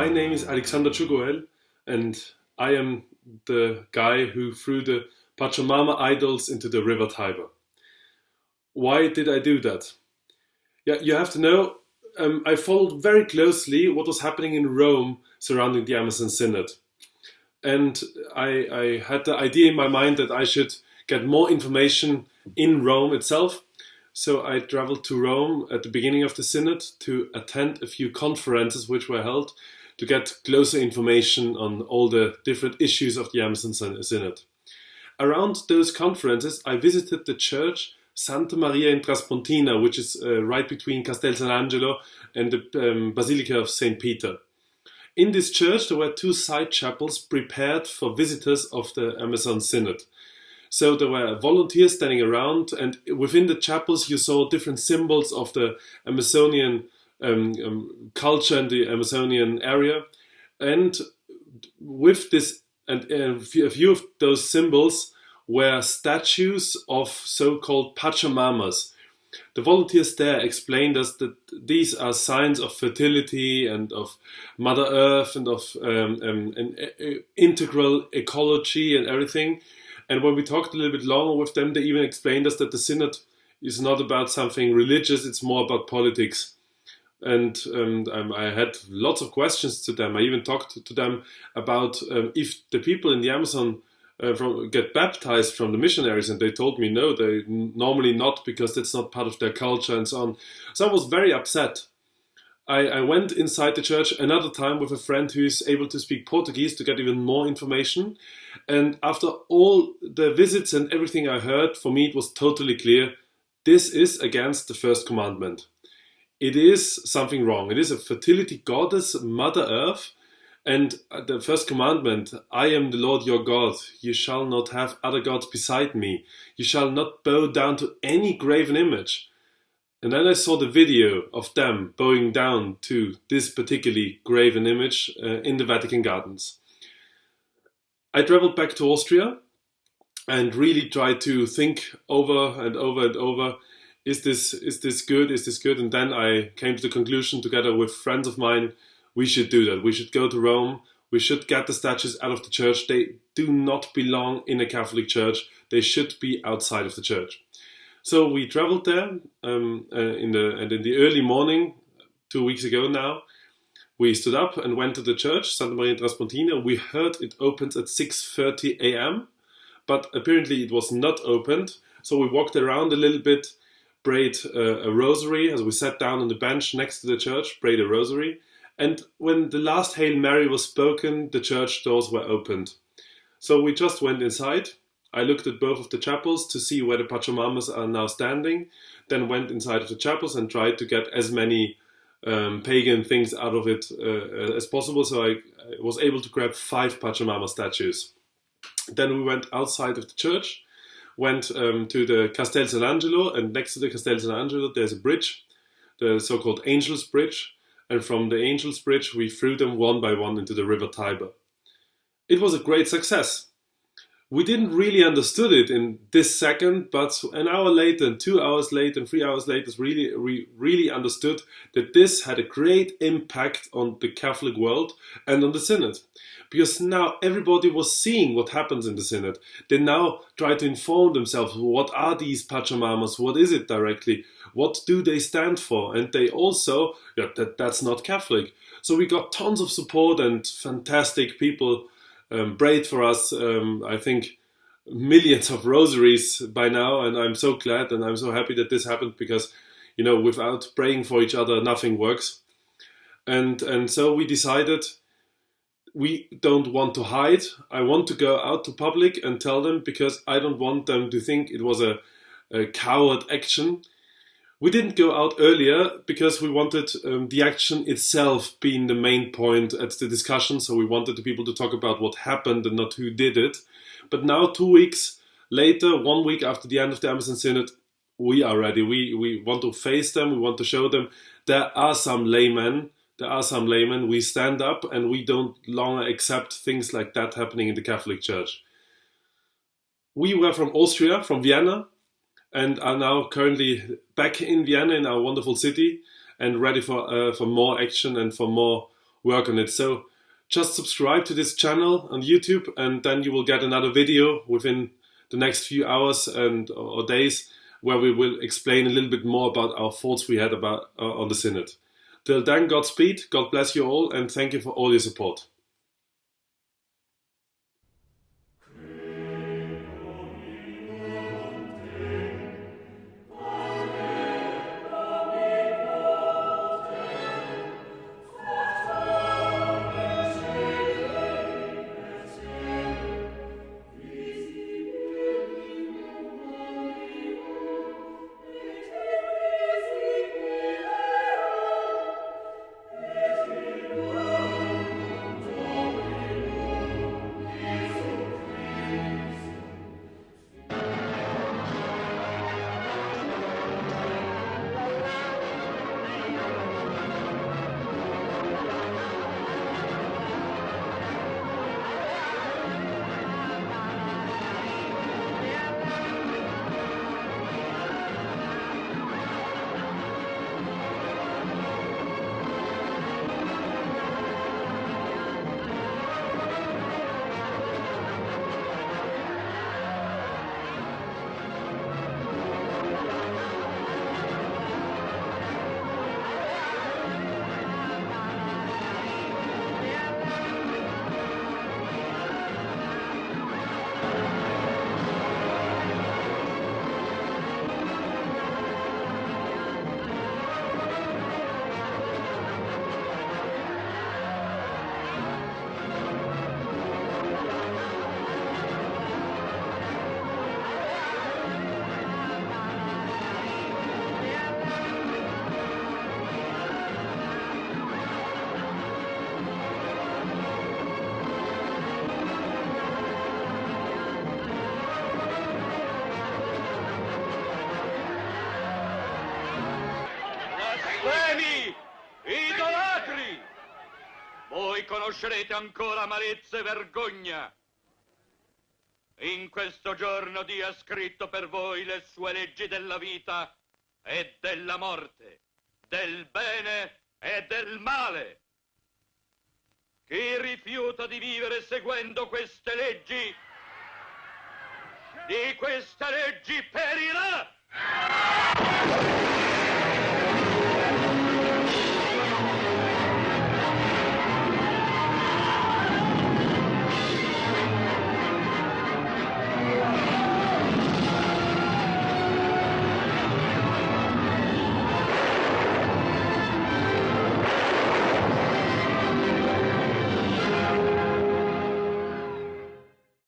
My name is Alexander Tschugguel, and I am the guy who threw the Pachamama idols into the river Tiber. Why did I do that? Yeah, you have to know, I followed very closely what was happening in Rome surrounding the Amazon Synod. And I had the idea in my mind that I should get more information in Rome itself. So I traveled to Rome at the beginning of the Synod to attend a few conferences which were held to get closer information on all the different issues of the Amazon Synod. Around those conferences, I visited the church Santa Maria in Traspontina, which is right between Castel San Angelo and the Basilica of St. Peter. In this church, there were two side chapels prepared for visitors of the Amazon Synod. So there were volunteers standing around, and within the chapels you saw different symbols of the Amazonian culture and the Amazonian area. And with this, and a few of those symbols were statues of so-called Pachamamas. The volunteers there explained us that these are signs of fertility and of Mother Earth and of an integral ecology and everything. And when we talked a little bit longer with them, they even explained us that the Synod is not about something religious, it's more about politics. And I had lots of questions to them. I even talked to them about if the people in the Amazon get baptized from the missionaries, and they told me no, they normally not, because that's not part of their culture and so on. So I was very upset. I went inside the church another time with a friend who is able to speak Portuguese to get even more information. And after all the visits and everything I heard, for me it was totally clear, this is against the first commandment. It is something wrong. It is a fertility goddess, Mother Earth. And the first commandment, I am the Lord your God. You shall not have other gods beside me. You shall not bow down to any graven image. And then I saw the video of them bowing down to this particularly graven image in the Vatican Gardens. I traveled back to Austria and really tried to think over and over and over, is this good? Is this good? And then I came to the conclusion, together with friends of mine, we should do that. We should go to Rome. We should get the statues out of the church. They do not belong in a Catholic church. They should be outside of the church. So we traveled there in the early morning, 2 weeks ago now. We stood up and went to the church, Santa Maria in Traspontina. We heard it opens at 6:30 a.m., but apparently it was not opened. So we walked around a little bit, prayed a rosary as we sat down on the bench next to the church, prayed a rosary. And when the last Hail Mary was spoken, the church doors were opened. So we just went inside. I looked at both of the chapels to see where the Pachamamas are now standing, then went inside of the chapels and tried to get as many pagan things out of it as possible. So I was able to grab 5 Pachamama statues. Then we went outside of the church, went to the Castel San Angelo, and next to the Castel San Angelo there's a bridge, the so-called Angel's Bridge. And from the Angel's Bridge we threw them one by one into the river Tiber. It was a great success. We didn't really understood it in this second, but an hour later, and 2 hours later, and 3 hours later, we really understood that this had a great impact on the Catholic world and on the Synod. Because now everybody was seeing what happens in the Synod. They now try to inform themselves, what are these Pachamamas, what is it directly, what do they stand for? And they also, that's not Catholic. So we got tons of support and fantastic people prayed for us, I think millions of rosaries by now, and I'm so glad and I'm so happy that this happened, because, without praying for each other, nothing works. And so we decided we don't want to hide. I want to go out to public and tell them, because I don't want them to think it was a coward action. We didn't go out earlier because we wanted the action itself being the main point at the discussion. So we wanted the people to talk about what happened and not who did it. But now, 2 weeks later, 1 week after the end of the Amazon Synod, we are ready. We want to face them. We want to show them there are some laymen. We stand up and we don't longer accept things like that happening in the Catholic Church. We were from Austria, from Vienna, and are now currently back in Vienna, in our wonderful city, and ready for more action and for more work on it. So just subscribe to this channel on YouTube, and then you will get another video within the next few hours or days, where we will explain a little bit more about our thoughts we had about on the Synod. Till then, Godspeed, God bless you all, and thank you for all your support. Idolatri! Voi conoscerete ancora amarezza e vergogna. In questo giorno Dio ha scritto per voi le sue leggi della vita e della morte, del bene e del male. Chi rifiuta di vivere seguendo queste leggi, di queste leggi perirà!